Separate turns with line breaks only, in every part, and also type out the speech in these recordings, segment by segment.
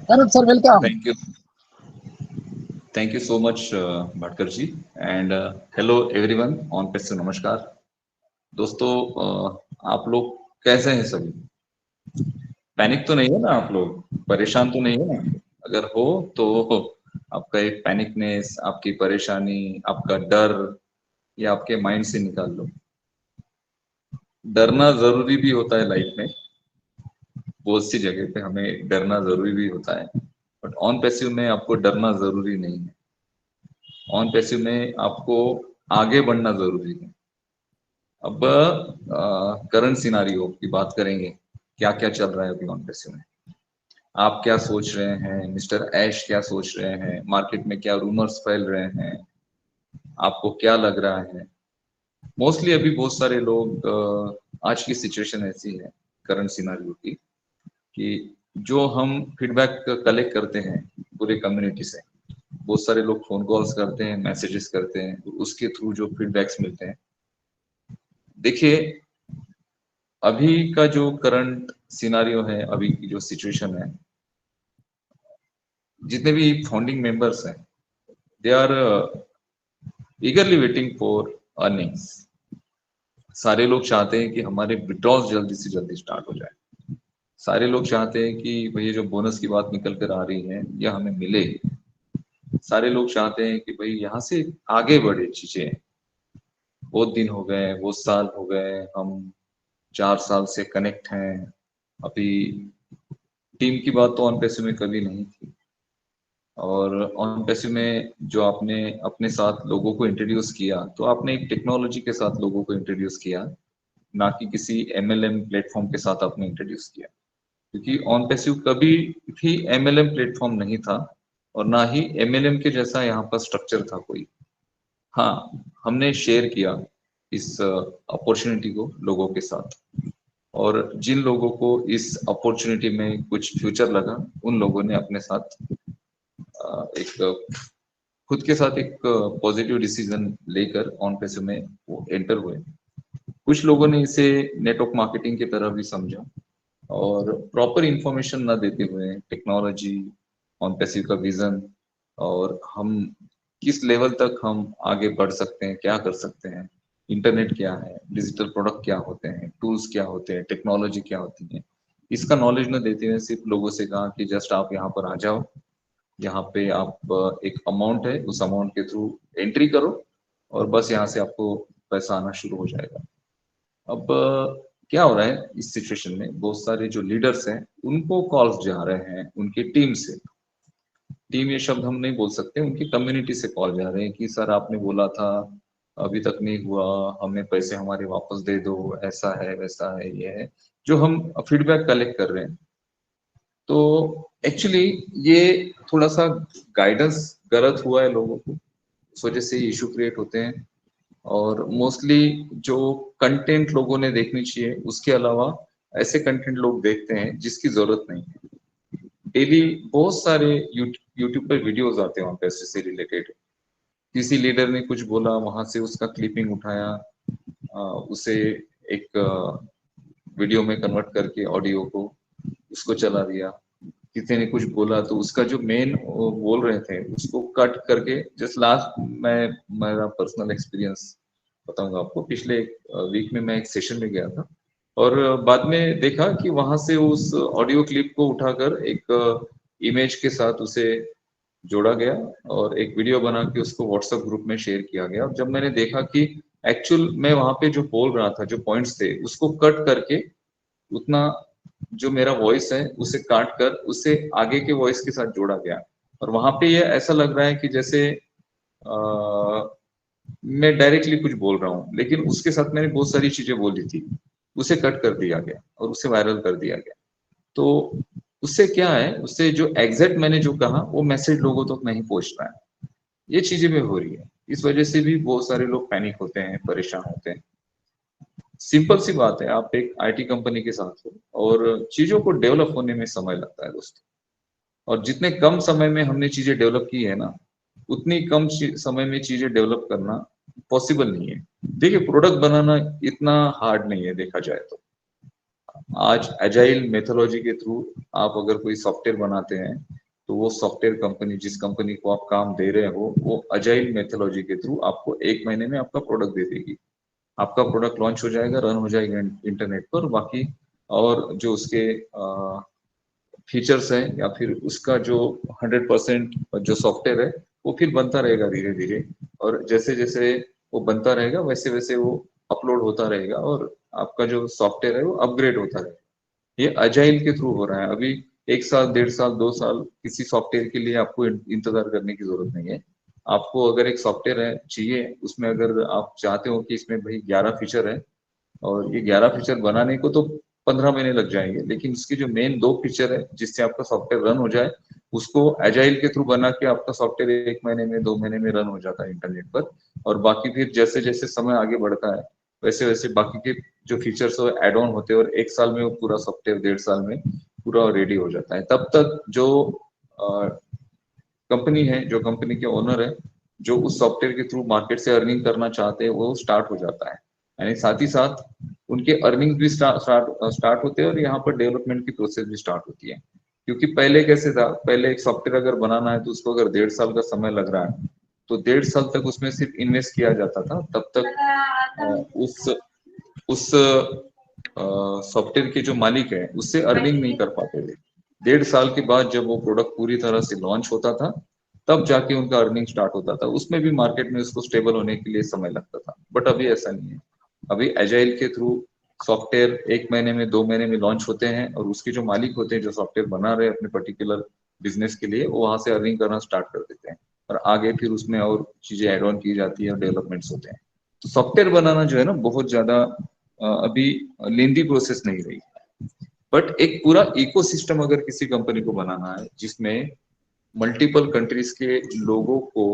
Karan sir, welcome.
Thank you so much, Bhatkar ji, and hello everyone on पैसे नमस्कार दोस्तों। आप लोग कैसे हैं सभी? पैनिक तो नहीं है ना आप लोग? परेशान तो नहीं है ना? अगर हो तो आपका एक पैनिकनेस, आपकी परेशानी, आपका डर ये आपके माइंड से निकाल लो। डरना जरूरी भी होता है लाइफ में, बहुत सी जगह पे हमें डरना जरूरी भी होता है, बट ऑन पैसिव में आपको डरना जरूरी नहीं है। ऑन पैसिव में आपको आगे बढ़ना जरूरी है। अब करंट सिनारियो की बात करेंगे, क्या क्या चल रहा है अभी ऑन पैसिव में। आप क्या सोच रहे हैं, मिस्टर ऐश क्या सोच रहे हैं, मार्केट में क्या रूमर्स फैल रहे हैं, आपको क्या लग रहा है? मोस्टली अभी बहुत सारे लोग आज की सिचुएशन ऐसी है करंट सिनारियो की कि जो हम फीडबैक कलेक्ट करते हैं पूरे कम्युनिटी से, बहुत सारे लोग फोन कॉल्स करते हैं, मैसेजेस करते हैं, उसके थ्रू जो फीडबैक्स मिलते हैं। देखिए, अभी का जो करंट सिनारियो है, अभी की जो सिचुएशन है, जितने भी फाउंडिंग मेंबर्स हैं, they are eagerly waiting for earnings. सारे लोग चाहते हैं कि हमारे विड्रॉल्स जल्दी से जल्दी स्टार्ट हो जाए। सारे लोग चाहते हैं कि भाई ये जो बोनस की बात निकल कर आ रही है यह हमें मिले। सारे लोग चाहते हैं कि भाई यहाँ से आगे बढ़े चीजें। बहुत दिन हो गए, बहुत साल हो गए, हम 4 साल से कनेक्ट हैं। अभी टीम की बात तो ऑन पैसिव में कभी नहीं थी, और ऑन पैसिव में जो आपने अपने साथ लोगों को इंट्रोड्यूस किया, तो आपने एक टेक्नोलॉजी के साथ लोगों को इंट्रोड्यूस किया, ना कि किसी एमएलएम प्लेटफॉर्म के साथ आपने इंट्रोड्यूस किया। क्योंकि ऑन पैसिव कभी भी एमएलएम प्लेटफॉर्म नहीं था, और ना ही एमएलएम के जैसा यहाँ पर स्ट्रक्चर था कोई। हाँ, हमने शेयर किया इस अपॉर्चुनिटी को लोगों के साथ, और जिन लोगों को इस अपॉर्चुनिटी में कुछ फ्यूचर लगा, उन लोगों ने अपने साथ एक खुद के साथ एक पॉजिटिव डिसीजन लेकर ऑन पैसिव में वो एंटर हुए। कुछ लोगों ने इसे नेटवर्क मार्केटिंग की तरह भी समझा, और प्रॉपर इंफॉर्मेशन ना देते हुए टेक्नोलॉजी, ऑन पैसिव का विजन, और हम किस लेवल तक हम आगे बढ़ सकते हैं, क्या कर सकते हैं, इंटरनेट क्या है, डिजिटल प्रोडक्ट क्या होते हैं, टूल्स क्या होते हैं, टेक्नोलॉजी क्या होती है, इसका नॉलेज न देते हुए सिर्फ लोगों से कहा कि जस्ट आप यहाँ पर आ जाओ, यहाँ पे आप एक अमाउंट है, उस अमाउंट के थ्रू एंट्री करो, और बस यहाँ से आपको पैसा आना शुरू हो जाएगा। अब क्या हो रहा है इस सिचुएशन में, बहुत सारे जो लीडर्स हैं उनको कॉल्स जा रहे हैं उनकी टीम से। टीम ये शब्द हम नहीं बोल सकते, उनकी कम्युनिटी से कॉल जा रहे हैं कि सर आपने बोला था, अभी तक नहीं हुआ, हमें पैसे हमारे वापस दे दो, ऐसा है वैसा है, ये है जो हम फीडबैक कलेक्ट कर रहे हैं। तो एक्चुअली ये थोड़ा सा गाइडेंस गलत हुआ है लोगों को, इस वजह से इशू क्रिएट होते हैं। और मोस्टली जो कंटेंट लोगों ने देखनी चाहिए, उसके अलावा ऐसे कंटेंट लोग देखते हैं जिसकी जरूरत नहीं है। डेली बहुत सारे यूट्यूब पे वीडियोस आते हैं पैसे से रिलेटेड। किसी लीडर ने कुछ बोला, वहां से उसका क्लिपिंग उठाया, उसे एक वीडियो में कन्वर्ट करके ऑडियो को उसको चला दिया। किसी ने कुछ बोला तो उसका जो मेन बोल रहे थे उसको कट करके, जस्ट लास्ट मैं मेरा पर्सनल एक्सपीरियंस बताऊंगा आपको। पिछले वीक में मैं एक सेशन में गया था, और बाद में देखा कि वहां से उस ऑडियो क्लिप को उठाकर एक इमेज के साथ उसे जोड़ा गया, और एक वीडियो बना के उसको व्हाट्सएप ग्रुप में शेयर किया गया। और जब मैंने देखा कि एक्चुअल मैं वहां पे जो बोल रहा था, जो पॉइंट्स थे, उसको कट करके उतना जो मेरा वॉइस है उसे काट कर उसे आगे के वॉइस के साथ जोड़ा गया। और वहां पे ये ऐसा लग रहा है कि जैसे मैं डायरेक्टली कुछ बोल रहा हूँ, लेकिन उसके साथ मैंने बहुत सारी चीजें बोली थी, उसे कट कर दिया गया और उसे वायरल कर दिया गया। तो उससे क्या है, उससे जो एग्जैक्ट मैंने जो कहा वो मैसेज लोगों तक नहीं पहुंच रहा है। ये चीजें भी हो रही है, इस वजह से भी बहुत सारे लोग पैनिक होते हैं, परेशान होते हैं। सिंपल सी बात है, आप एक आईटी कंपनी के साथ हो, और चीजों को डेवलप होने में समय लगता है दोस्तों। और जितने कम समय में हमने चीजें डेवलप की है ना, उतनी कम समय में चीजें डेवलप करना पॉसिबल नहीं है। देखिए, प्रोडक्ट बनाना इतना हार्ड नहीं है देखा जाए तो। आज एजाइल मेथोलॉजी के थ्रू आप अगर कोई सॉफ्टवेयर बनाते हैं तो वो सॉफ्टवेयर कंपनी, जिस कंपनी को आप काम दे रहे हो, वो एजाइल मेथोलॉजी के थ्रू आपको 1 महीने में आपका प्रोडक्ट दे देगी। आपका प्रोडक्ट लॉन्च हो जाएगा, रन हो जाएगा इंटरनेट पर, बाकी और जो उसके फीचर्स हैं या फिर उसका जो 100% जो सॉफ्टवेयर है वो फिर बनता रहेगा धीरे धीरे, और जैसे जैसे वो बनता रहेगा वैसे वैसे वो अपलोड होता रहेगा और आपका जो सॉफ्टवेयर है वो अपग्रेड होता रहेगा। ये अजाइल के थ्रू हो रहा है। अभी 1 साल, 1.5 साल, 2 साल किसी सॉफ्टवेयर के लिए आपको इंतजार करने की जरूरत नहीं है। आपको अगर एक सॉफ्टवेयर है चाहिए, उसमें अगर आप चाहते हो कि इसमें भाई 11 फीचर है और ये 11 फीचर बनाने को तो 15 महीने लग जाएंगे, लेकिन इसकी जो मेन 2 फीचर है जिससे आपका सॉफ्टवेयर रन हो जाए, उसको एजाइल के थ्रू बना के आपका सॉफ्टवेयर 1 महीने में, 2 महीने में रन हो जाता है इंटरनेट पर। और बाकी फिर जैसे जैसे समय आगे बढ़ता है वैसे वैसे बाकी के जो फीचर्स हो एड ऑन होते हैं और 1 साल में वो पूरा सॉफ्टवेयर, 1.5 साल में पूरा रेडी हो जाता है। तब तक जो कंपनी है, जो कंपनी के ओनर है, जो उस सॉफ्टवेयर के थ्रू मार्केट से अर्निंग करना चाहते हैं वो स्टार्ट हो जाता है। यानी साथ ही साथ उनके अर्निंग भी स्टार्ट होते हैं और यहाँ पर डेवलपमेंट की प्रोसेस भी स्टार्ट होती है। क्योंकि पहले कैसे था, पहले एक सॉफ्टवेयर अगर बनाना है तो उसको अगर 1.5 साल का समय लग रहा है तो 1.5 साल तक उसमें सिर्फ इन्वेस्ट किया जाता था। तब तक उस सॉफ्टवेयर के जो मालिक है उससे अर्निंग नहीं कर पाते थे। 1.5 साल के बाद जब वो प्रोडक्ट पूरी तरह से लॉन्च होता था तब जाके उनका अर्निंग स्टार्ट होता था। उसमें भी मार्केट में उसको स्टेबल होने के लिए समय लगता था, बट अभी ऐसा नहीं है। अभी एजाइल के थ्रू सॉफ्टवेयर 1 महीने में, 2 महीने में लॉन्च होते हैं और उसके जो मालिक होते हैं, जो सॉफ्टवेयर बना रहे हैं अपने पर्टिकुलर बिजनेस के लिए, वो वहां से अर्निंग करना स्टार्ट कर देते हैं और आगे फिर उसमें और चीजें एड ऑन की जाती है और डेवलपमेंट्स होते हैं। तो सॉफ्टवेयर बनाना जो है ना बहुत ज्यादा अभी लेंदी प्रोसेस नहीं रही। बट एक पूरा इकोसिस्टम अगर किसी कंपनी को बनाना है जिसमें मल्टीपल कंट्रीज के लोगों को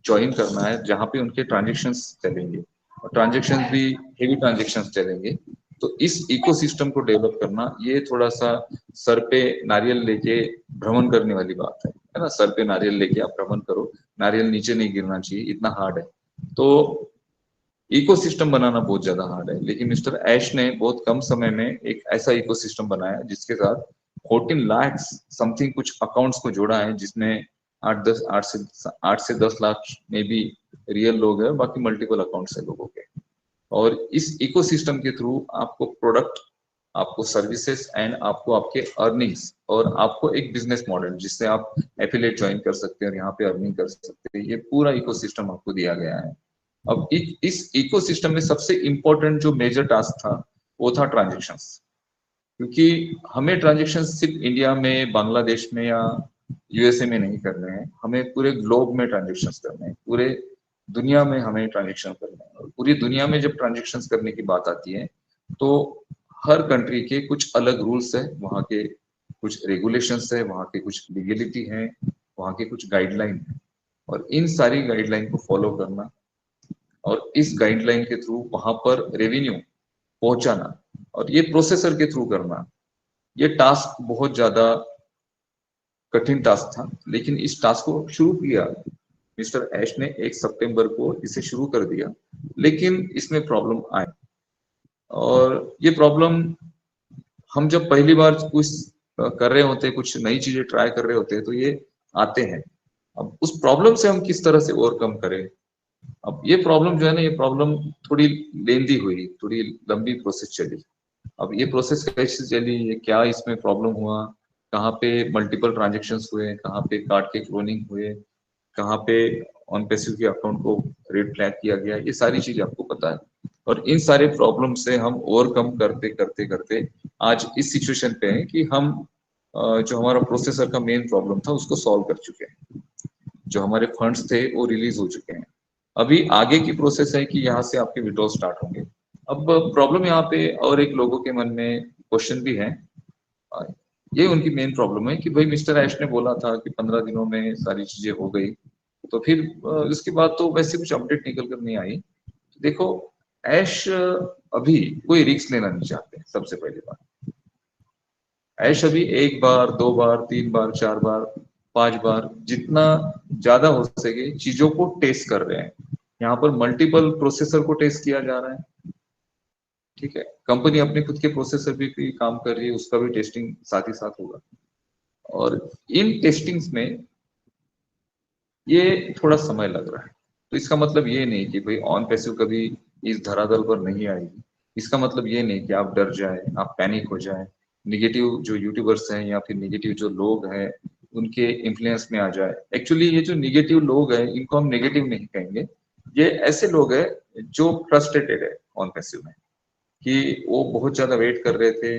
ज्वाइन करना है, जहाँ पे उनके ट्रांजेक्शन्स चलेंगे और ट्रांजेक्शन्स भी हेवी ट्रांजेक्शन्स चलेंगे, तो इस इकोसिस्टम को डेवलप करना ये थोड़ा सा सर पे नारियल लेके भ्रमण करने वाली बात है ना। सर पे नारियल लेके आप भ्रमण करो, नारियल नीचे नहीं गिरना चाहिए, इतना हार्ड है। तो इकोसिस्टम बनाना बहुत ज्यादा हार्ड है, लेकिन मिस्टर ऐश ने बहुत कम समय में एक ऐसा इकोसिस्टम बनाया जिसके साथ 14 लाख समथिंग कुछ अकाउंट्स को जोड़ा है, जिसमें 8 से 10 लाख में भी रियल लोग हैं, बाकी मल्टीपल अकाउंट्स है लोगों के। और इस इकोसिस्टम के थ्रू आपको प्रोडक्ट, आपको सर्विसेज एंड आपको आपके अर्निंग्स और आपको एक बिजनेस मॉडल जिससे आप एफिलिएट ज्वाइन कर सकते हैं और यहाँ पे अर्निंग कर सकते हैं, ये पूरा इकोसिस्टम आपको दिया गया है। अब इस इकोसिस्टम में सबसे इंपॉर्टेंट जो मेजर टास्क था वो था ट्रांजेक्शन्स। क्योंकि हमें ट्रांजेक्शन्स सिर्फ इंडिया में, बांग्लादेश में या यूएसए में नहीं करने हैं, हमें पूरे ग्लोब में ट्रांजेक्शन्स करने हैं, पूरे दुनिया में हमें ट्रांजेक्शन करने हैं। और पूरी दुनिया में जब ट्रांजेक्शन्स करने की बात आती है तो हर कंट्री के कुछ अलग रूल्स है, वहाँ के कुछ रेगुलेशंस है, वहाँ के कुछ लीगलिटी है, वहाँ के कुछ गाइडलाइन है, और इन सारी गाइडलाइन को फॉलो करना और इस गाइडलाइन के थ्रू वहां पर रेवेन्यू पहुंचाना और ये प्रोसेसर के थ्रू करना, ये टास्क बहुत ज्यादा कठिन टास्क था। लेकिन इस टास्क को शुरू किया मिस्टर ऐश ने 1 सितंबर को, इसे शुरू कर दिया। लेकिन इसमें प्रॉब्लम आए और ये प्रॉब्लम हम जब पहली बार कुछ कर रहे होते हैं, कुछ नई चीजें ट्राई कर रहे होते हैं, तो ये आते हैं। अब उस प्रॉब्लम से हम किस तरह से ओवरकम करें। अब ये प्रॉब्लम जो है ना, ये प्रॉब्लम थोड़ी लेंदी हुई, थोड़ी लंबी प्रोसेस चली। अब ये प्रोसेस कैसे चली, ये क्या इसमें प्रॉब्लम हुआ, कहाँ पे मल्टीपल ट्रांजेक्शन्स हुए, कहाँ पे कार्ड के क्लोनिंग हुए, कहाँ पे ऑन पैसिव के अकाउंट को रेड फ्लैग किया गया, ये सारी चीज आपको पता है। और इन सारे प्रॉब्लम से हम ओवरकम करते करते करते आज इस सिचुएशन पे हैं कि हम जो हमारा प्रोसेसर का मेन प्रॉब्लम था उसको सॉल्व कर चुके हैं, जो हमारे फंड्स थे वो रिलीज हो चुके हैं। अभी आगे की प्रोसेस है कि यहाँ से आपके विड्रॉल स्टार्ट होंगे। अब प्रॉब्लम यहाँ पे और एक लोगों के मन में क्वेश्चन भी है, ये उनकी मेन प्रॉब्लम है कि भाई मिस्टर ऐश ने बोला था कि 15 दिनों में सारी चीजें हो गई, तो फिर उसके बाद तो वैसे कुछ अपडेट निकल कर नहीं आई। देखो, ऐश अभी कोई रिस्क लेना नहीं चाहते। सबसे पहली बात, ऐश अभी 1 बार, 2 बार, 3 बार, 4 बार, 5 बार, जितना ज्यादा हो सके चीजों को टेस्ट कर रहे हैं। यहाँ पर मल्टीपल प्रोसेसर को टेस्ट किया जा रहा है, ठीक है, कंपनी अपने खुद के प्रोसेसर भी काम कर रही है, उसका भी टेस्टिंग साथ ही साथ होगा। और इन टेस्टिंग्स में ये थोड़ा समय लग रहा है। तो इसका मतलब ये नहीं कि भाई ऑन पैसिव कभी इस धरातल पर नहीं आएगी। इसका मतलब ये नहीं कि आप डर जाए, आप पैनिक हो जाए, नेगेटिव जो यूट्यूबर्स हैं या फिर नेगेटिव जो लोग हैं उनके इन्फ्लुएंस में आ जाए। एक्चुअली ये जो नेगेटिव लोग हैं इनको हम नेगेटिव नहीं कहेंगे, ये ऐसे लोग हैं जो फ्रस्ट्रेटेड है ऑन पैसिव में, कि वो बहुत ज्यादा वेट कर रहे थे,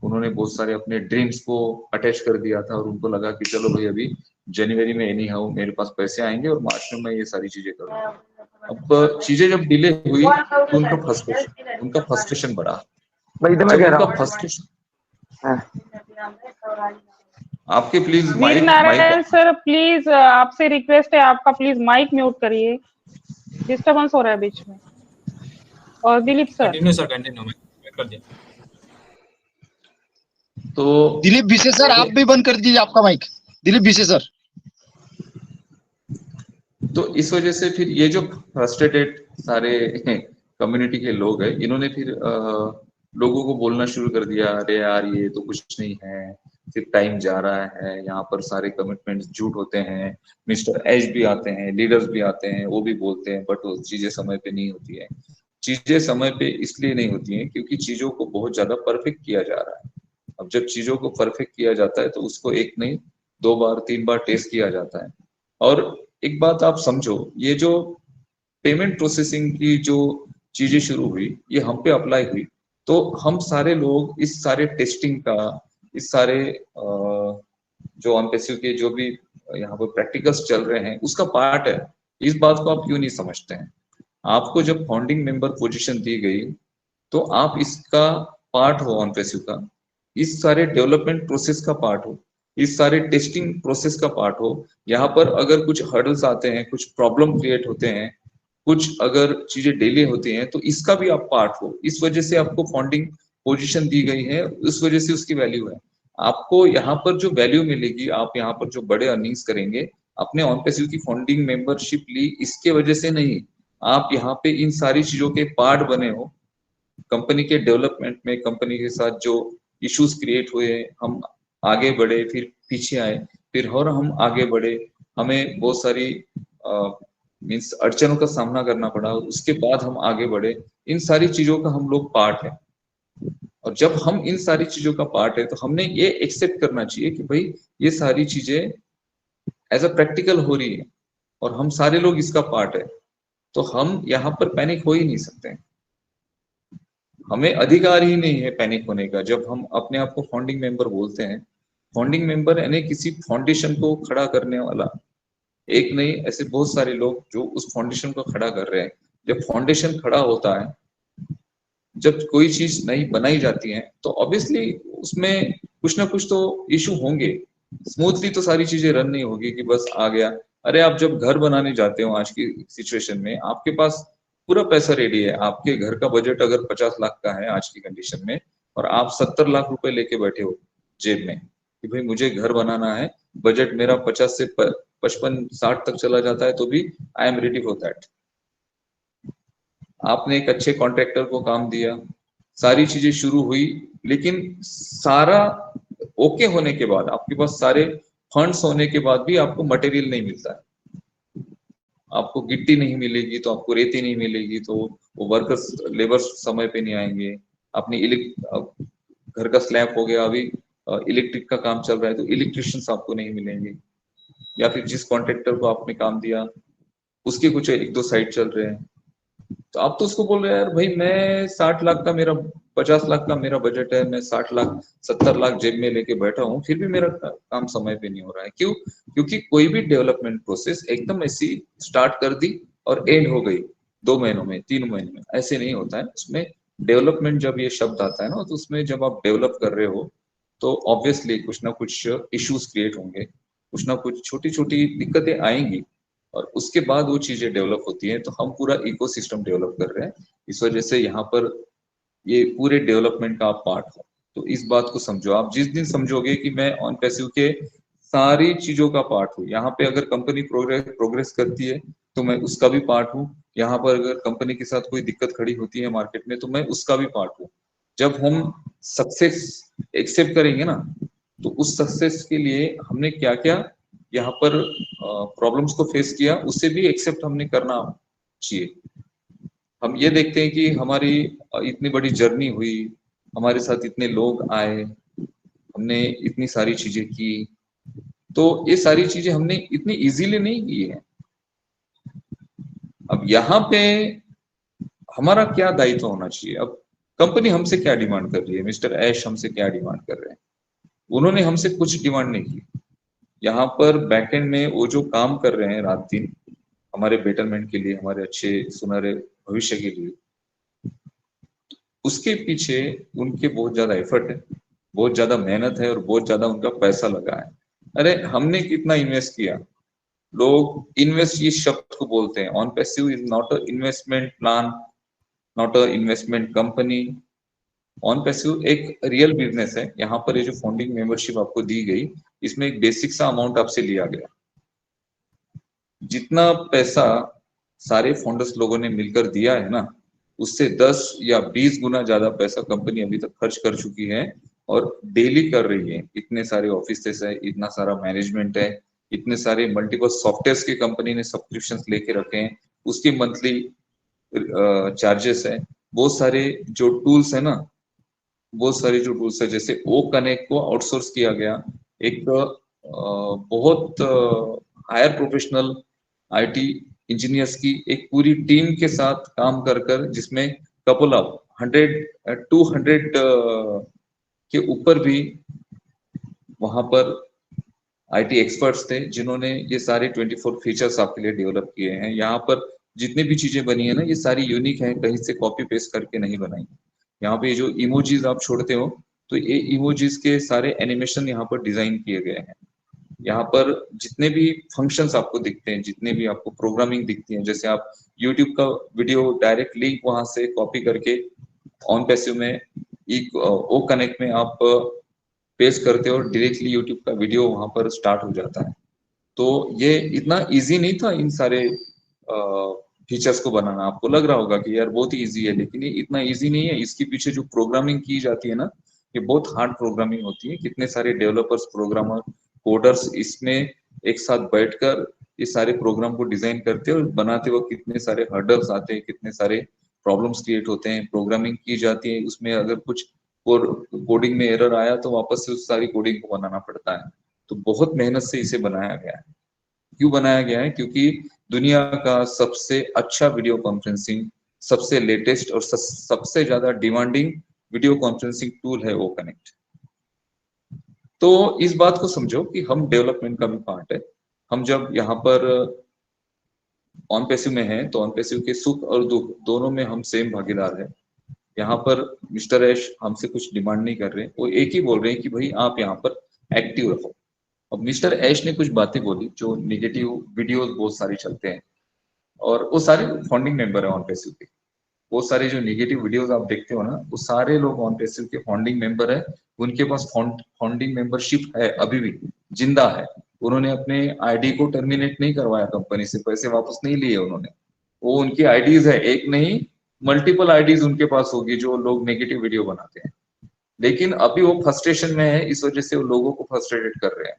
उन्होंने बहुत सारे अपने ड्रीम्स को अटैच कर दिया था और उनको लगा कि चलो भाई अभी जनवरी में एनी हाउ मेरे पास पैसे आएंगे और मार्च में मैं ये सारी चीजें करूंगा। अब चीजें जब डिले हुई तो उनका फ्रस्ट्रेशन बढ़ा।
भाई इधर मैं
जब
कह रहा
उनका
हूँ।
फ्रस्ट्रेशन
हाँ।
आपके please
Veer Narayan sir please आपसे रिक्वेस्ट है, आपका प्लीज माइक म्यूट करिए, डिस्टरबेंस हो रहा है बीच में। और दिलीप सर
कंटिन्यू मैं कर दिया।
तो
दिलीप भिसे सर आप भी बंद कर दीजिए आपका माइक, दिलीप भिसे सर।
तो इस वजह से फिर ये जो फ्रस्ट्रेटेड सारे कम्युनिटी के लोग हैं, इन्होंने फिर लोगों को बोलना शुरू कर दिया, अरे यार ये तो कुछ नहीं है, सिर्फ टाइम जा रहा है, यहाँ पर सारे कमिटमेंट्स झूठ होते हैं। मिस्टर एच भी आते हैं, लीडर्स भी आते हैं, वो भी बोलते हैं, बट वो चीजें समय पे नहीं होती है। चीजें समय पे इसलिए नहीं होती हैं क्योंकि चीजों को बहुत ज्यादा परफेक्ट किया जा रहा है। अब जब चीजों को परफेक्ट किया जाता है तो उसको एक नहीं 2 बार 3 बार टेस्ट किया जाता है। और एक बात आप समझो, ये जो पेमेंट प्रोसेसिंग की जो चीजें शुरू हुई ये हम पे अप्लाई हुई, तो हम सारे लोग इस सारे टेस्टिंग का, इस सारे जो ऑन पैसिव के जो भी यहाँ पर प्रैक्टिकल्स चल रहे हैं उसका पार्ट है। इस बात को आप क्यों नहीं समझते हैं? आपको जब फाउंडिंग मेंबर पोजीशन दी गई तो आप इसका पार्ट हो, ऑन पैसिव का, इस सारे डेवलपमेंट प्रोसेस का पार्ट हो, इस सारे टेस्टिंग प्रोसेस का पार्ट हो। यहाँ पर अगर कुछ हर्डल्स आते हैं, कुछ प्रॉब्लम क्रिएट होते हैं, कुछ अगर चीजें डिले होती हैं तो इसका भी आप पार्ट हो। इस वजह से आपको फंडिंग पोजीशन दी गई है, उस वजह से उसकी वैल्यू है। आपको यहाँ पर जो वैल्यू मिलेगी, आप यहाँ पर जो बड़े अर्निंग्स करेंगे, अपने ऑन पैसिव की फंडिंग मेंबरशिप ली इसके वजह से नहीं, आप यहाँ पे इन सारी चीजों के पार्ट बने हो। कंपनी के डेवलपमेंट में कंपनी के साथ जो इश्यूज क्रिएट हुए, हम आगे बढ़े, फिर पीछे आए, फिर और हम आगे बढ़े, हमें बहुत सारी मीन्स अड़चनों का सामना करना पड़ा और उसके बाद हम आगे बढ़े। इन सारी चीजों का हम लोग पार्ट है। और जब हम इन सारी चीजों का पार्ट है तो हमने ये एक्सेप्ट करना चाहिए कि भाई ये सारी चीजें एज अ प्रैक्टिकल हो रही है और हम सारे लोग इसका पार्ट है। तो हम यहाँ पर पैनिक हो ही नहीं सकते, हमें अधिकार ही नहीं है पैनिक होने का। जब हम अपने आप को फाउंडिंग मेंबर बोलते हैं, फाउंडिंग मेंबर यानी किसी फाउंडेशन को खड़ा करने वाला, एक नहीं ऐसे बहुत सारे लोग जो उस फाउंडेशन को खड़ा कर रहे हैं। जब फाउंडेशन खड़ा होता है, जब कोई चीज नई बनाई जाती है तो ऑब्वियसली उसमें कुछ ना कुछ तो इशू होंगे। स्मूथली तो सारी चीजें रन नहीं होगी कि बस आ गया। अरे आप जब घर बनाने जाते हो आज की सिचुएशन में, आपके पास पूरा पैसा रेडी है, आपके घर का बजट अगर 50 लाख का है आज की कंडीशन में, और आप 70 लाख रुपए लेके बैठे हो जेब में कि भाई मुझे घर बनाना है, बजट मेरा 50 से 55-60 तक चला जाता है, तो भी I am ready for that. आपने एक अच्छे कॉन्ट्रैक्टर को काम दिया, सारी चीजें शुरू हुई, लेकिन सारा ओके होने के बाद, आपके पास सारे फंड्स होने के बाद भी आपको मटेरियल नहीं मिलता है। आपको गिट्टी नहीं मिलेगी तो आपको रेती नहीं मिलेगी, तो वो वर्कर्स लेबर्स समय पे नहीं आएंगे। अपनी घर का स्लैब हो गया, अभी इलेक्ट्रिक का काम चल रहा है तो इलेक्ट्रिशियंस आपको नहीं मिलेंगे, या फिर जिस कॉन्ट्रैक्टर को आपने काम दिया उसके कुछ 1-2 साइट चल रहे हैं, तो आप तो उसको बोल रहे हैं यार भाई मैं 60 लाख का मेरा 50 लाख का मेरा बजट है, मैं 60 लाख 70 लाख जेब में लेके बैठा हूँ, फिर भी मेरा काम समय पे नहीं हो रहा है। क्यों? क्योंकि कोई भी डेवलपमेंट प्रोसेस एकदम ऐसी स्टार्ट कर दी और एंड हो गई 2 महीनों में 3 महीनों में, ऐसे नहीं होता है। उसमें डेवलपमेंट जब ये शब्द आता है ना, तो उसमें जब आप डेवलप कर रहे हो तो ऑब्वियसली कुछ ना कुछ इश्यूज क्रिएट होंगे, कुछ ना कुछ छोटी छोटी दिक्कतें आएंगी, और उसके बाद वो चीजें डेवलप होती हैं। तो हम पूरा इकोसिस्टम डेवलप कर रहे हैं, इस वजह से यहाँ पर ये पूरे डेवलपमेंट का आप पार्ट हो। तो इस बात को समझो, आप जिस दिन समझोगे कि मैं ऑन पैसिव के सारी चीजों का पार्ट हूँ, यहाँ पे अगर कंपनी प्रोग्रेस करती है तो मैं उसका भी पार्ट हूँ, यहाँ पर अगर कंपनी के साथ कोई दिक्कत खड़ी होती है मार्केट में तो मैं उसका भी पार्ट हूँ। जब हम सक्सेस एक्सेप्ट करेंगे ना, तो उस सक्सेस के लिए हमने क्या क्या यहाँ पर प्रॉब्लम्स को फेस किया, उससे भी एक्सेप्ट हमने करना चाहिए। हम ये देखते हैं कि हमारी इतनी बड़ी जर्नी हुई, हमारे साथ इतने लोग आए, हमने इतनी सारी चीजें की, तो ये सारी चीजें हमने इतनी इजीली नहीं की है। अब यहाँ पे हमारा क्या दायित्व होना चाहिए? अब कंपनी हमसे क्या डिमांड कर रही है, मिस्टर ऐश हमसे क्या डिमांड कर रहे हैं? उन्होंने हमसे कुछ डिमांड नहीं की। यहाँ पर बैकएंड में वो जो काम कर रहे हैं रात दिन हमारे बेटरमेंट के लिए, हमारे अच्छे सुनहरे भविष्य के लिए, उसके पीछे उनके बहुत ज्यादा एफर्ट है, बहुत ज्यादा मेहनत है और बहुत ज्यादा उनका पैसा लगा है। अरे हमने कितना इन्वेस्ट किया? लोग इन्वेस्ट इस शब्द को बोलते हैं, on passive is not a investment plan, not a investment company. On passive एक रियल बिजनेस है। यहाँ पर ये जो फाउंडिंग मेंबरशिप आपको दी गई, इसमें एक बेसिक सा अमाउंट आपसे लिया गया। जितना पैसा सारे फाउंडर्स लोगों ने मिलकर दिया है ना, उससे 10 या 20 गुना ज्यादा पैसा कंपनी अभी तक खर्च कर चुकी है और डेली कर रही है। इतने सारे ऑफिसेस है, इतना सारा मैनेजमेंट है, इतने सारे मल्टीपल सॉफ्टवेयर की कंपनी ने सब्सक्रिप्शन लेके रखे हैं, उसकी मंथली चार्जेस है। बहुत सारे जो टूल्स है ना, बहुत सारे जो टूल्स है, जैसे ओ कनेक्ट को आउटसोर्स किया गया, एक बहुत हायर प्रोफेशनल आईटी इंजीनियर्स की एक पूरी टीम के साथ काम कर जिसमें कपल ऑफ 100-200 के ऊपर भी वहां पर आईटी एक्सपर्ट्स थे, जिन्होंने ये सारे 24 फीचर्स आपके लिए डेवलप किए हैं। यहाँ पर जितनी भी चीजें बनी है ना, ये सारी यूनिक है, कहीं से कॉपी पेस्ट करके नहीं बनाई। यहाँ पे जो इमोजीज आप छोड़ते हो, तो ये इमोजीज के सारे एनिमेशन यहाँ पर डिजाइन किए गए हैं। यहाँ पर जितने भी फंक्शंस आपको दिखते हैं, जितने भी आपको प्रोग्रामिंग दिखती है, जैसे आप यूट्यूब का वीडियो डायरेक्ट लिंक वहां से कॉपी करके ऑन पैसिव में ओ कनेक्ट में आप पेस्ट करते हो और डायरेक्टली यूट्यूब का वीडियो वहां पर स्टार्ट हो जाता है। तो ये इतना इजी नहीं था इन सारे फीचर्स को बनाना। आपको लग रहा होगा कि यार बहुत ही इजी है, लेकिन ये इतना इजी नहीं है। इसके पीछे जो प्रोग्रामिंग की जाती है ना, ये बहुत हार्ड प्रोग्रामिंग होती है। कितने सारे डेवलपर्स, प्रोग्रामर, कोडर्स इसमें एक साथ बैठकर ये सारे प्रोग्राम को डिजाइन करते हैं और बनाते वक्त कितने सारे हर्डल्स आते हैं, कितने सारे प्रॉब्लम्स क्रिएट होते हैं। प्रोग्रामिंग की जाती है, उसमें अगर कुछ कोडिंग में एरर आया तो वापस से उस सारी कोडिंग को बनाना पड़ता है। तो बहुत मेहनत से इसे बनाया गया है। क्यों बनाया गया है? क्योंकि दुनिया का सबसे अच्छा वीडियो कॉन्फ्रेंसिंग, सबसे लेटेस्ट और सबसे ज्यादा डिमांडिंग वीडियो कॉन्फ्रेंसिंग टूल है ओ कनेक्ट। तो इस बात को समझो कि हम डेवलपमेंट का भी पार्ट है। हम जब यहाँ पर ऑन पैसिव में हैं, तो ऑन पैसिव के सुख और दुख दोनों में हम सेम भागीदार है। यहाँ पर मिस्टर ऐश हमसे कुछ डिमांड नहीं कर रहे, वो एक ही बोल रहे हैं कि भाई आप यहाँ पर एक्टिव रहो। अब मिस्टर ऐश ने कुछ बातें बोली, जो नेगेटिव वीडियोस बहुत सारे चलते हैं, और वो सारे फाउंडिंग मेंबर है ऑन पैसिव के। वो सारे जो नेगेटिव वीडियोस आप देखते हो ना, वो सारे लोग ऑन पैसिव के फाउंडिंग मेंबर है। उनके पास फाउंडिंग मेंबरशिप है, अभी भी जिंदा है। उन्होंने अपने आईडी को टर्मिनेट नहीं करवाया, कंपनी से पैसे वापस नहीं लिए उन्होंने। वो उनकी आईडीज है, एक नहीं मल्टीपल आईडीज उनके पास होगी जो लोग नेगेटिव वीडियो बनाते हैं। लेकिन अभी वो फ्रस्ट्रेशन में है, इस वजह से वो लोगों को फ्रस्ट्रेटेड कर रहे हैं।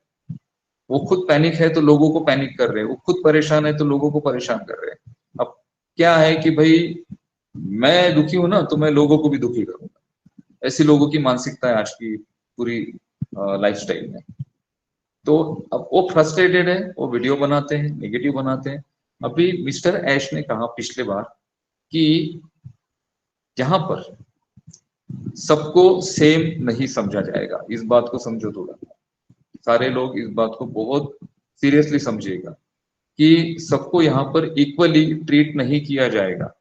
वो खुद पैनिक है तो लोगों को पैनिक कर रहे हैं, वो खुद परेशान है तो लोगों को परेशान कर रहे हैं। अब क्या है कि भाई मैं दुखी हूं ना, तो मैं लोगों को भी दुखी करूंगा। ऐसी लोगों की मानसिकता है आज की पूरी लाइफस्टाइल में। तो अब वो फ्रस्ट्रेटेड है, वो वीडियो बनाते हैं, नेगेटिव बनाते हैं। अभी मिस्टर ऐश ने कहा पिछले बार कि यहाँ पर सबको सेम नहीं समझा जाएगा। इस बात को समझो थोड़ा, सारे लोग इस बात को बहुत सीरियसली समझिएगा कि सबको यहाँ पर इक्वली ट्रीट नहीं किया जाएगा,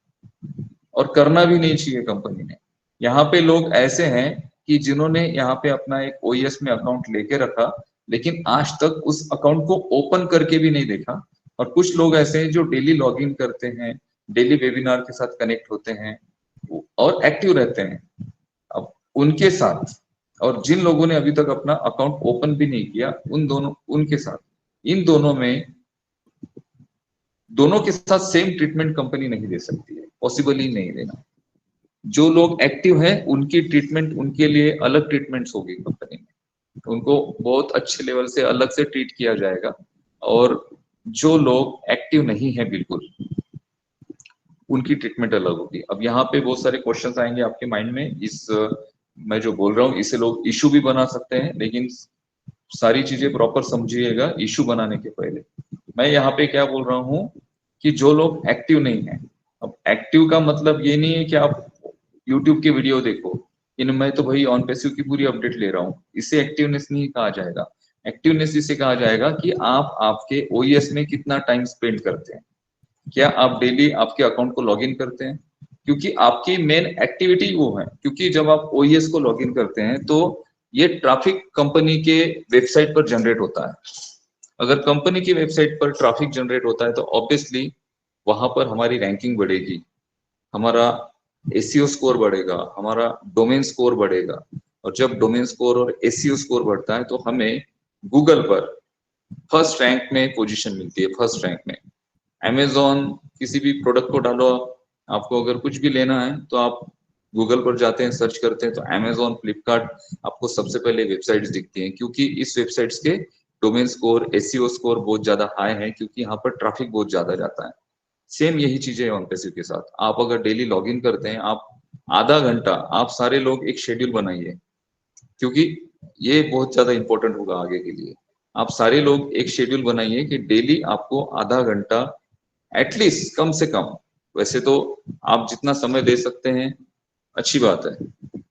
और करना भी नहीं चाहिए कंपनी ने। यहाँ पे लोग ऐसे हैं कि जिन्होंने यहाँ पे अपना एक ओईएस में अकाउंट लेके रखा, लेकिन आज तक उस अकाउंट को ओपन करके भी नहीं देखा। और कुछ लोग ऐसे हैं जो डेली लॉगिन करते हैं, डेली वेबिनार के साथ कनेक्ट होते हैं और एक्टिव रहते हैं। अब उनके साथ, और जिन लोगों ने अभी तक अपना अकाउंट ओपन भी नहीं किया, उनके साथ, इन दोनों में दोनों के साथ सेम ट्रीटमेंट कंपनी नहीं दे सकती है, पॉसिबल ही नहीं देना। जो लोग एक्टिव हैं उनकी ट्रीटमेंट, उनके लिए अलग ट्रीटमेंट्स होगी कंपनी में, उनको बहुत अच्छे लेवल से अलग से ट्रीट किया जाएगा। और जो लोग एक्टिव नहीं है बिल्कुल, उनकी ट्रीटमेंट अलग होगी। अब यहाँ पे बहुत सारे क्वेश्चंस आएंगे आपके माइंड में, इस मैं जो बोल रहा हूँ इसे लोग इशू भी बना सकते हैं, लेकिन सारी चीजें प्रॉपर समझिएगा इशू बनाने के पहले। मैं यहाँ पे क्या बोल रहा हूँ कि जो लोग एक्टिव नहीं है, अब एक्टिव का मतलब ये नहीं है कि आप यूट्यूब की वीडियो देखो, इन मैं तो भाई ऑन पैसिव की पूरी अपडेट ले रहा हूँ, इसे एक्टिवनेस नहीं कहा जाएगा। एक्टिवनेस इसे कहा जाएगा कि आप आपके ओईएस में कितना टाइम स्पेंड करते हैं, क्या आप डेली आपके अकाउंट को लॉगिन करते हैं, क्योंकि आपकी मेन एक्टिविटी वो है। क्योंकि जब आप ओईएस को लॉगिन करते हैं तो ये ट्रैफिक कंपनी के वेबसाइट पर जनरेट होता है। अगर कंपनी की वेबसाइट पर ट्रैफिक जनरेट होता है तो ऑब्वियसली वहां पर हमारी रैंकिंग बढ़ेगी, हमारा एसईओ स्कोर बढ़ेगा, हमारा डोमेन स्कोर बढ़ेगा। और जब डोमेन स्कोर और एसईओ स्कोर बढ़ता है तो हमें गूगल पर फर्स्ट रैंक में पोजीशन मिलती है, फर्स्ट रैंक में। अमेजोन, किसी भी प्रोडक्ट को डालो, आपको अगर कुछ भी लेना है तो आप गूगल पर जाते हैं, सर्च करते हैं तो अमेजोन, फ्लिपकार्ट, आपको सबसे पहले वेबसाइट्स दिखती हैं, क्योंकि इस वेबसाइट्स के डोमेन स्कोर, एसईओ स्कोर बहुत ज्यादा हाई है, क्योंकि यहाँ पर ट्रैफिक बहुत ज्यादा जाता है। सेम यही चीजें है OnPassive के साथ। आप अगर डेली लॉगिन करते हैं, आप आधा घंटा, आप सारे लोग एक शेड्यूल बनाइए, क्योंकि ये बहुत ज्यादा इंपॉर्टेंट होगा आगे के लिए। आप सारे लोग एक शेड्यूल बनाइए कि डेली आपको आधा घंटा एटलीस्ट, कम से कम, वैसे तो आप जितना समय दे सकते हैं अच्छी बात है,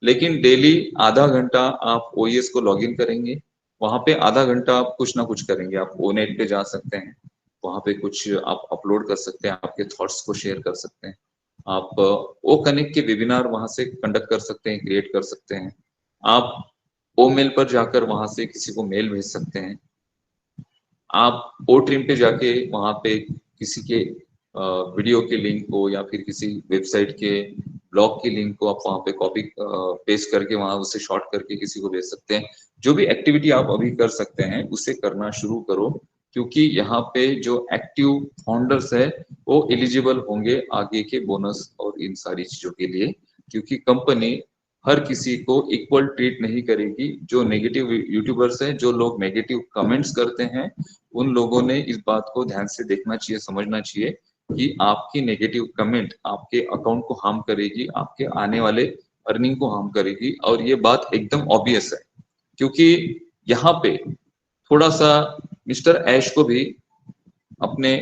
लेकिन डेली आधा घंटा आप ओईएस को लॉगिन करेंगे, वहां पे आधा घंटा आप कुछ ना कुछ करेंगे। आप ओनेट पे जा सकते हैं, वहां पे कुछ आप अपलोड कर सकते हैं, आपके थॉट्स को शेयर कर सकते हैं। आप ओ कनेक्ट के वेबिनार वहां से कंडक्ट कर सकते हैं, क्रिएट कर सकते हैं। आप ओ मेल पर जाकर वहां से किसी को मेल भेज सकते हैं। आप ओ ट्रिम पे जाके वहां पे किसी के वीडियो के लिंक को या फिर किसी वेबसाइट के ब्लॉग की लिंक को आप वहां पे कॉपी पेस्ट करके वहां उसे शॉर्ट करके किसी को भेज सकते हैं। जो भी एक्टिविटी आप अभी कर सकते हैं उसे करना शुरू करो, क्योंकि यहाँ पे जो एक्टिव फाउंडर्स है वो एलिजिबल होंगे आगे के बोनस और इन सारी चीजों के लिए, क्योंकि कंपनी हर किसी को इक्वल ट्रीट नहीं करेगी। जो नेगेटिव यूट्यूबर्स हैं, जो लोग नेगेटिव कमेंट्स करते हैं, उन लोगों ने इस बात को ध्यान से देखना चाहिए, समझना चाहिए कि आपकी नेगेटिव कमेंट आपके अकाउंट को हार्म करेगी, आपके आने वाले अर्निंग को हार्म करेगी। और ये बात एकदम ऑब्वियस है, क्योंकि यहाँ पे थोड़ा सा मिस्टर ऐश को भी अपने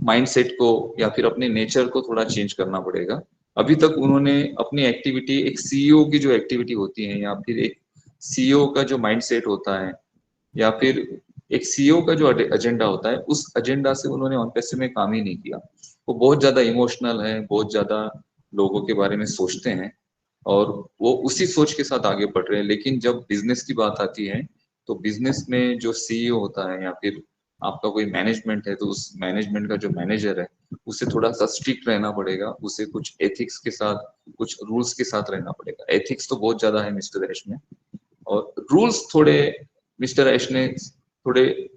माइंडसेट को या फिर अपने नेचर को थोड़ा चेंज करना पड़ेगा। अभी तक उन्होंने अपनी एक्टिविटी, एक सीईओ की जो एक्टिविटी होती है या फिर एक सीईओ का जो माइंडसेट होता है या फिर एक सीईओ का जो एजेंडा होता है, उस एजेंडा से उन्होंने OnPassive में काम ही नहीं किया। वो बहुत ज्यादा इमोशनल है, बहुत ज्यादा लोगों के बारे में सोचते हैं और वो उसी सोच के साथ आगे बढ़ रहे हैं। लेकिन जब बिजनेस की बात आती है तो बिजनेस में जो सीईओ होता है या फिर आपका कोई मैनेजमेंट है, तो उस मैनेजमेंट का जो मैनेजर है उसे थोड़ा सा स्ट्रिक्ट रहना पड़ेगा, उसे कुछ एथिक्स के साथ, कुछ रूल्स के साथ रहना पड़ेगा। एथिक्स तो बहुत ज्यादा है मिस्टर ऐश में, और रूल्स थोड़े मिस्टर ऐश ने थोड़े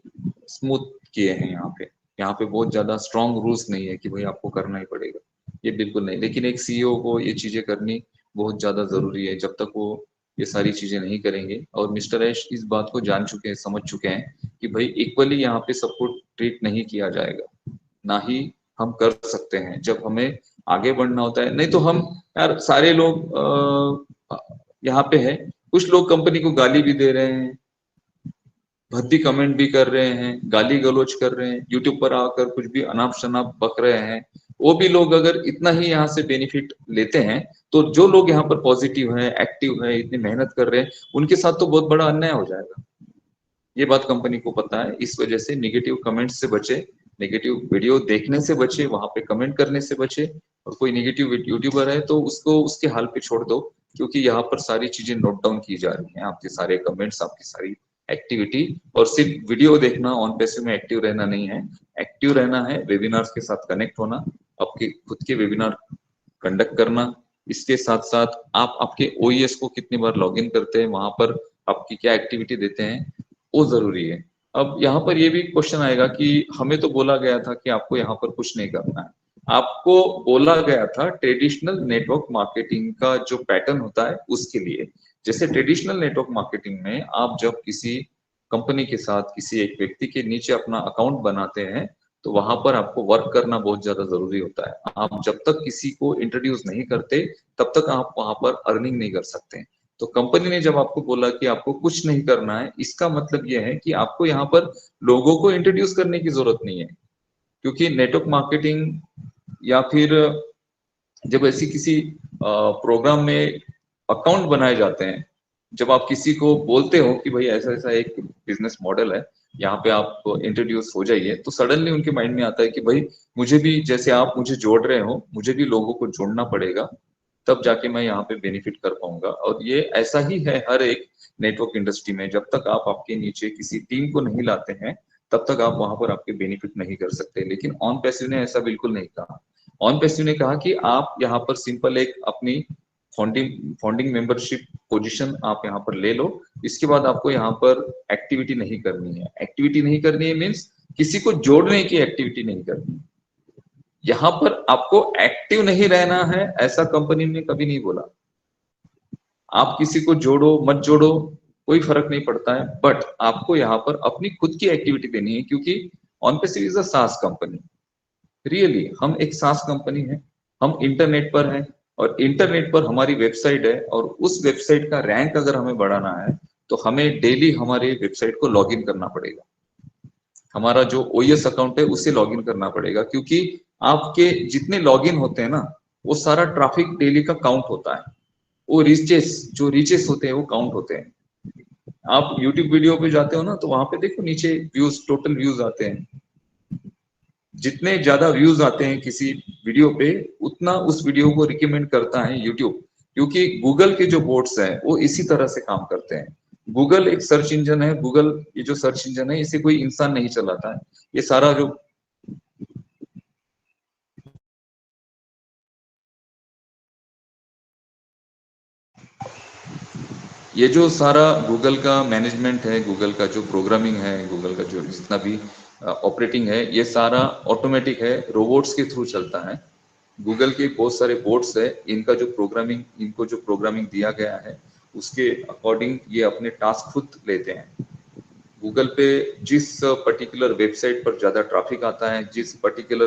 स्मूथ किए हैं। यहाँ पे बहुत ज्यादा स्ट्रॉन्ग रूल्स नहीं है कि भाई आपको करना ही पड़ेगा, ये बिल्कुल नहीं। लेकिन एक सीईओ को ये चीजें करनी बहुत ज्यादा जरूरी है, जब तक वो ये सारी चीजें नहीं करेंगे। और मिस्टर ऐश इस बात को जान चुके हैं, समझ चुके हैं कि भाई इक्वली यहाँ पे सबको ट्रीट नहीं किया जाएगा, ना ही हम कर सकते हैं। जब हमें आगे बढ़ना होता है, नहीं तो हम यार सारे लोग यहाँ पे है, कुछ लोग कंपनी को गाली भी दे रहे हैं, भद्दी कमेंट भी कर रहे हैं, गाली गलौज कर रहे हैं, यूट्यूब पर आकर कुछ भी अनाप शनाप बक रहे हैं। वो भी लोग अगर इतना ही यहाँ से बेनिफिट लेते हैं तो जो लोग यहाँ पर पॉजिटिव है, एक्टिव है, इतनी मेहनत कर रहे हैं, उनके साथ तो बहुत बड़ा अन्याय हो जाएगा। ये बात कंपनी को पता है। इस वजह से नेगेटिव कमेंट्स से बचे, नेगेटिव वीडियो देखने से बचे, वहां पे कमेंट करने से बचे। और कोई नेगेटिव यूट्यूबर है तो उसको उसके हाल पे छोड़ दो, क्योंकि यहाँ पर सारी चीजें नोट डाउन की जा रही हैं, आपके सारे कमेंट्स, आपकी सारी एक्टिविटी। और सिर्फ वीडियो देखना, OnPassive में एक्टिव रहना नहीं है, एक्टिव रहना है, वेबिनार्स के साथ कनेक्ट होना, आपके खुद के वेबिनार कंडक्ट करना। इसके साथ साथ आप आपके ओईएस को कितनी बार लॉगिन करते हैं, वहां पर आपकी क्या एक्टिविटी देते हैं, वो जरूरी है। अब यहाँ पर ये भी क्वेश्चन आएगा कि हमें तो बोला गया था कि आपको यहाँ पर कुछ नहीं करना है। आपको बोला गया था ट्रेडिशनल नेटवर्क मार्केटिंग का जो पैटर्न होता है उसके लिए। जैसे ट्रेडिशनल नेटवर्क मार्केटिंग में आप जब किसी कंपनी के साथ किसी एक व्यक्ति के नीचे अपना अकाउंट बनाते हैं तो वहां पर आपको वर्क करना बहुत ज्यादा जरूरी होता है। आप जब तक किसी को इंट्रोड्यूस नहीं करते तब तक आप वहां पर अर्निंग नहीं कर सकते। तो कंपनी ने जब आपको बोला कि आपको कुछ नहीं करना है, इसका मतलब यह है कि आपको यहाँ पर लोगों को इंट्रोड्यूस करने की जरूरत नहीं है, क्योंकि नेटवर्क मार्केटिंग या फिर जब ऐसी किसी प्रोग्राम में अकाउंट बनाए जाते हैं, जब आप किसी को बोलते हो कि भाई ऐसा ऐसा एक बिजनेस मॉडल है, यहाँ पे आप इंट्रोड्यूस हो जाइए, तो सडनली उनके माइंड में आता है कि भाई मुझे भी, जैसे आप मुझे जोड़ रहे हो, मुझे भी लोगों को जोड़ना पड़ेगा, तब जाके मैं यहाँ पे बेनिफिट कर पाऊंगा। और ये ऐसा ही है हर एक नेटवर्क इंडस्ट्री में, जब तक आप आपके नीचे किसी टीम को नहीं लाते हैं तब तक आप वहां पर आपके बेनिफिट नहीं कर सकते। लेकिन ऑन पैसिव ने ऐसा बिल्कुल नहीं कहा। ऑन पैसिव ने कहा कि आप यहाँ पर सिंपल एक अपनी फाउंडिंग मेंबरशिप पोजीशन आप यहाँ पर ले लो, इसके बाद आपको यहाँ पर एक्टिविटी नहीं करनी है। एक्टिविटी नहीं करनी है मीन्स किसी को जोड़ने की एक्टिविटी नहीं करनी। यहाँ पर आपको एक्टिव नहीं रहना है ऐसा कंपनी ने कभी नहीं बोला। आप किसी को जोड़ो मत जोड़ो कोई फर्क नहीं पड़ता है, बट आपको यहाँ पर अपनी खुद की एक्टिविटी देनी है, क्योंकि ऑनपैसिव इज अ सास कंपनी। रियली हम एक सास कंपनी है, हम इंटरनेट पर हैं और इंटरनेट पर हमारी वेबसाइट है, और उस वेबसाइट का रैंक अगर हमें बढ़ाना है तो हमें डेली हमारे वेबसाइट को लॉगिन करना पड़ेगा। हमारा जो ओएस अकाउंट है उससे लॉगिन करना पड़ेगा, क्योंकि आपके जितने लॉगिन होते हैं ना वो सारा ट्रैफिक डेली का काउंट होता है। वो रीचेस होते हैं वो काउंट होते हैं। आप यूट्यूब वीडियो पे जाते हो ना तो वहां पे देखो नीचे व्यूज, टोटल व्यूज आते हैं। जितने ज्यादा व्यूज आते हैं किसी वीडियो पे उतना उस वीडियो को रिकमेंड करता है यूट्यूब, क्योंकि गूगल के जो बोट्स हैं वो इसी तरह से काम करते हैं। गूगल एक सर्च इंजन है, गूगल ये जो सर्च इंजन है इसे कोई इंसान नहीं चलाता है। ये सारा जो सारा गूगल का मैनेजमेंट है, गूगल का जो प्रोग्रामिंग है, गूगल का जो जितना भी ऑपरेटिंग है, ये सारा ऑटोमेटिक है, रोबोट्स के थ्रू चलता है। गूगल के बहुत सारे बोट्स है, इनको जो प्रोग्रामिंग दिया गया है उसके अकॉर्डिंग ये अपने टास्क खुद लेते हैं। गूगल पे जिस पर्टिकुलर वेबसाइट पर ज्यादा ट्रैफिक आता है, जिस पर्टिकुलर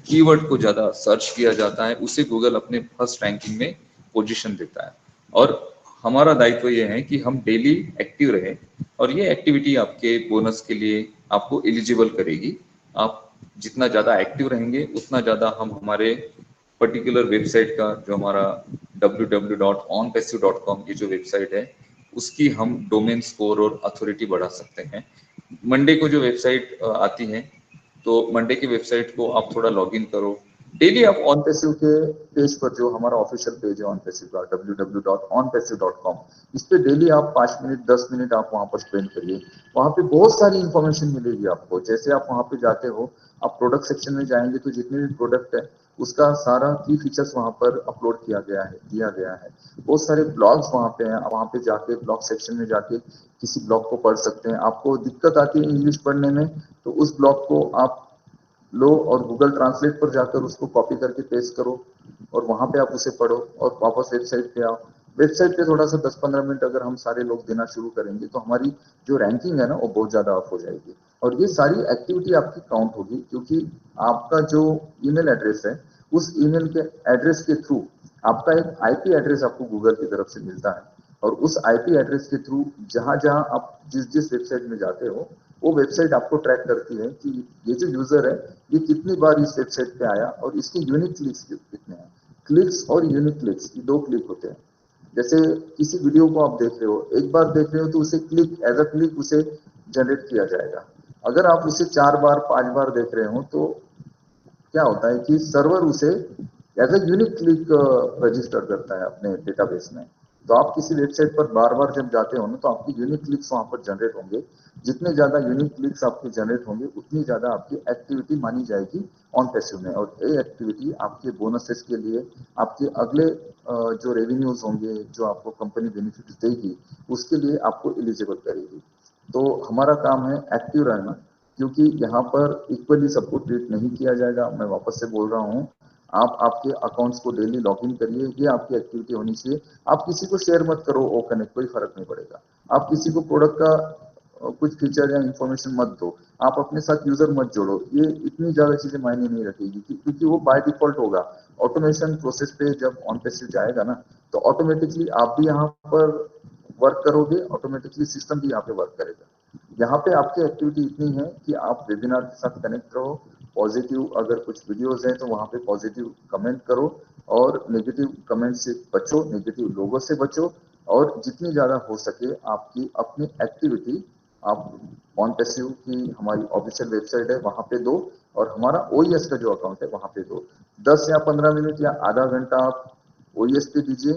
कीवर्ड को ज्यादा सर्च किया जाता है, उसे गूगल अपने फर्स्ट रैंकिंग में पोजीशन देता है। और हमारा दायित्व ये है कि हम डेली एक्टिव रहें, और ये एक्टिविटी आपके बोनस के लिए आपको एलिजिबल करेगी। आप जितना ज्यादा एक्टिव रहेंगे उतना ज्यादा हम हमारे पर्टिकुलर वेबसाइट का, जो हमारा www.onpassive.com ये जो वेबसाइट है उसकी हम डोमेन स्कोर और अथॉरिटी बढ़ा सकते हैं। मंडे को जो वेबसाइट आती है तो मंडे की वेबसाइट को आप थोड़ा लॉगिन करो। डेली आप ऑनपैसिव के पेज पर, जो हमारा ऑफिशियल पेज है ऑनपैसिव का www.onpassive.com, इस पे डेली आप 5 मिनट 10 मिनट आप वहां पर स्पेंड करिए। वहां पे बहुत सारी इंफॉर्मेशन मिलेगी आपको। जैसे आप वहां पे जाते हो, आप प्रोडक्ट सेक्शन में जाएंगे तो जितने भी प्रोडक्ट है उसका सारा की फीचर्स वहां पर अपलोड किया गया है, दिया गया है। बहुत सारे ब्लॉग्स वहां पे हैं, वहां पे जाके ब्लॉग सेक्शन में जाके किसी ब्लॉग को पढ़ सकते हैं। आपको दिक्कत आती है इंग्लिश पढ़ने में तो उस ब्लॉग को आप लो और गूगल ट्रांसलेट पर जाकर उसको कॉपी करके पेस्ट करो और वहां पे आप उसे पढ़ो और वापस वेबसाइट पे आओ। वेबसाइट पे थोड़ा सा 10-15 मिनट अगर हम सारे लोग देना शुरू करेंगे तो हमारी जो रैंकिंग है ना वो बहुत ज्यादा अप हो जाएगी। और ये सारी एक्टिविटी आपकी काउंट होगी, क्योंकि आपका जो ईमेल एड्रेस है उस ईमेल के एड्रेस के थ्रू आपका एक आईपी एड्रेस आपको गूगल की तरफ से मिलता है, और उस आईपी एड्रेस के थ्रू जहां जहां आप जिस वेबसाइट में जाते हो वो वेबसाइट आपको ट्रैक करती है कि ये जो यूजर है ये कितनी बार इस वेबसाइट पे आया और इसके यूनिक क्लिक्स कितने हैं। क्लिक्स और यूनिक क्लिक्स, ये 2 क्लिक होते हैं। जैसे किसी वीडियो को आप देख रहे हो, एक बार देख रहे हो तो उसे क्लिक, एज अ क्लिक उसे जनरेट किया जाएगा। अगर आप उसे 4 बार 5 बार देख रहे हो तो क्या होता है कि सर्वर उसे as a unique click register करता है अपने डेटाबेस में। तो आप किसी वेबसाइट पर बार बार जब जाते हो ना तो आपकी यूनिक क्लिक्स वहां पर जनरेट होंगे। जितने ज्यादा यूनिक क्लिक्स आपके जनरेट होंगे उतनी ज्यादा आपकी एक्टिविटी मानी जाएगी ऑन पैसिव में, और ये एक्टिविटी आपके बोनसेस के लिए, आपके अगले जो रेवेन्यूज होंगे, जो आपको कंपनी बेनिफिट देगी, उसके लिए आपको एलिजिबल करेगी।
तो हमारा काम है एक्टिव रहना, क्योंकि यहाँ पर इक्वली सबको ट्रीट नहीं किया जाएगा। मैं वापस से बोल रहा हूँ, आप आपके अकाउंट्स को डेली लॉगिन करिए, ये आपकी एक्टिविटी होनी चाहिए। आप किसी को शेयर मत करो ओ कनेक्ट, कोई फर्क नहीं पड़ेगा। आप किसी को प्रोडक्ट का कुछ फीचर या इंफॉर्मेशन मत दो, आप अपने साथ यूजर मत जोड़ो, ये इतनी ज्यादा चीजें मायने नहीं रखेगी, क्योंकि वो बाय डिफॉल्ट होगा। ऑटोमेशन प्रोसेस पे जब ऑन पेसिव जाएगा ना, तो ऑटोमेटिकली आप भी यहाँ पर वर्क करोगे, ऑटोमेटिकली सिस्टम भी यहाँ पे वर्क करेगा। यहाँ पे आपकी एक्टिविटी इतनी है कि आप वेबिनार के साथ कनेक्ट रहो, पॉजिटिव अगर कुछ वीडियोस हैं तो वहाँ पे पॉजिटिव कमेंट करो, और नेगेटिव कमेंट से बचो, नेगेटिव लोगों से बचो, और जितनी ज्यादा हो सके आपकी अपनी एक्टिविटी आप ऑन पैसिव की हमारी ऑफिशियल वेबसाइट है वहां पे दो, और हमारा ओईएस का जो अकाउंट है वहां पे दो। 10 या 15 मिनट या आधा घंटा आप ओईएस पे दीजिए,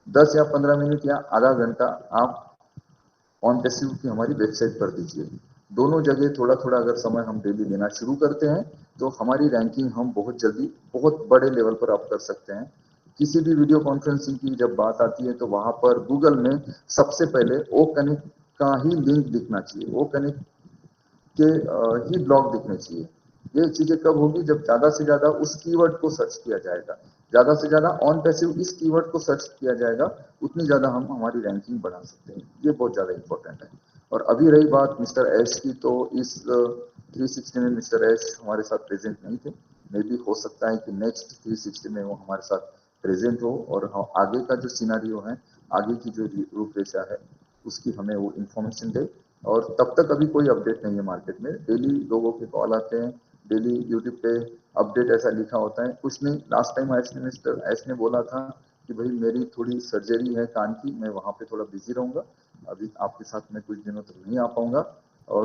10 या 15 मिनट या आधा घंटा आप ऑन पैसिव की हमारी वेबसाइट पर दीजिए। दोनों जगह थोड़ा थोड़ा अगर समय हम डेली देना शुरू करते हैं तो हमारी रैंकिंग हम बहुत जल्दी बहुत बड़े लेवल पर आप कर सकते हैं। किसी भी वीडियो कॉन्फ्रेंसिंग की जब बात आती है तो वहां पर गूगल में सबसे पहले ओ कनेक्ट का ही लिंक दिखना चाहिए, ओ कनेक्ट के ही ब्लॉग दिखने चाहिए। ये चीजें कब होगी, जब ज्यादा से ज्यादा उस कीवर्ड को सर्च किया जाएगा, ज्यादा से ज्यादा ऑन पैसिव इस कीवर्ड को सर्च किया जाएगा, उतनी ज्यादा हम हमारी रैंकिंग बढ़ा सकते हैं। ये बहुत ज्यादा इंपॉर्टेंट है। और अभी रही बात मिस्टर एश की, तो इस 360 में मिस्टर एश हमारे साथ प्रेजेंट नहीं थे। मे भी हो सकता है कि नेक्स्ट 360 में वो हमारे साथ प्रेजेंट हो, और आगे का जो सिनारियो है, आगे की जो रूपरेखा है, उसकी हमें वो इंफॉर्मेशन दे। और तब तक अभी कोई अपडेट नहीं है मार्केट में। डेली लोगों के कॉल आते हैं, डेली यूट्यूब पे अपडेट ऐसा लिखा होता है, कुछ नहीं। लास्ट टाइम मिस्टर एश ने बोला था कि भाई मेरी थोड़ी सर्जरी है कान की, मैं वहां पे थोड़ा बिजी रहूंगा, अभी आपके साथ मैं कुछ दिनों तक नहीं आ पाऊंगा। और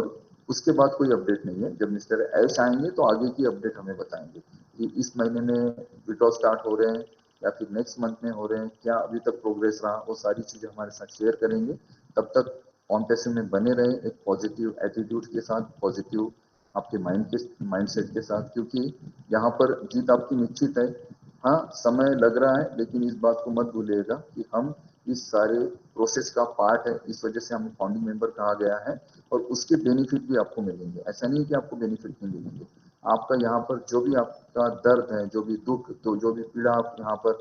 उसके बाद कोई अपडेट नहीं है। जब मिस्टर एश आएंगे तो आगे की अपडेट हमें बताएंगे कि इस महीने में विड्रॉ स्टार्ट हो रहे हैं या फिर नेक्स्ट मंथ में हो रहे हैं, क्या अभी तक प्रोग्रेस रहा, वो सारी चीजें हमारे साथ शेयर करेंगे। तब तक ऑन पैसिव में बने रहे एक पॉजिटिव एटीट्यूड के साथ, पॉजिटिव आपके माइंडसेट के साथ, क्योंकि यहाँ पर जीत आपकी निश्चित है। हाँ, समय लग रहा है, लेकिन इस बात को मत भूलिएगा कि हम इस सारे प्रोसेस का पार्ट है, इस वजह से हमें फाउंडिंग मेंबर कहा गया है, और उसके बेनिफिट भी आपको मिलेंगे। ऐसा नहीं है कि आपको बेनिफिट नहीं मिलेंगे। आपका यहाँ पर जो भी आपका दर्द है, जो भी दुख, तो जो भी पीड़ा आप यहाँ पर